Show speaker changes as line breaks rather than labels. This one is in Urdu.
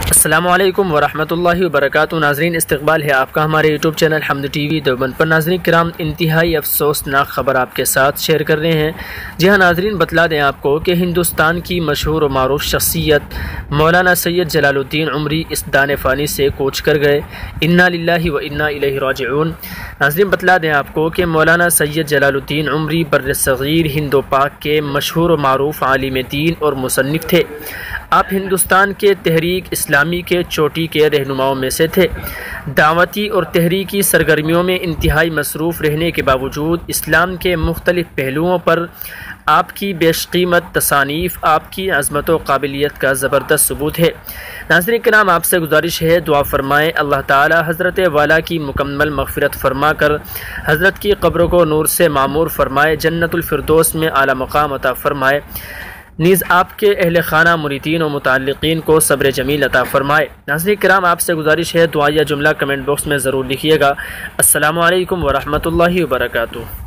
السلام علیکم ورحمۃ اللہ وبرکاتہ۔ ناظرین، استقبال ہے آپ کا ہمارے یوٹیوب چینل حمد ٹی وی دیوبند پر۔ ناظرین کرام، انتہائی افسوسناک خبر آپ کے ساتھ شیئر کر رہے ہیں۔ جی ہاں ناظرین، بتلا دیں آپ کو کہ ہندوستان کی مشہور و معروف شخصیت مولانا سید جلال الدین عمری اس دان فانی سے کوچ کر گئے۔ انا للہ و انا الیہ راجعون۔ ناظرین بتلا دیں آپ کو کہ مولانا سید جلال الدین عمری بر صغیر ہند و پاک کے مشہور و معروف عالم دین اور مصنف تھے۔ آپ ہندوستان کے تحریک اسلامی کے چوٹی کے رہنماؤں میں سے تھے۔ دعوتی اور تحریکی سرگرمیوں میں انتہائی مصروف رہنے کے باوجود اسلام کے مختلف پہلوؤں پر آپ کی بیش قیمت تصانیف آپ کی عظمت و قابلیت کا زبردست ثبوت ہے۔ ناظرین کرام، آپ سے گزارش ہے دعا فرمائیں، اللہ تعالی حضرت والا کی مکمل مغفرت فرما کر حضرت کی قبر کو نور سے معمور فرمائے، جنت الفردوس میں اعلیٰ مقام عطا فرمائے، نیز آپ کے اہل خانہ مریدین و متعلقین کو صبر جمیل عطا فرمائے۔ ناظرین کرام، آپ سے گزارش ہے دعائیہ جملہ کمنٹ باکس میں ضرور لکھیے گا۔ السلام علیکم ورحمۃ اللہ وبرکاتہ۔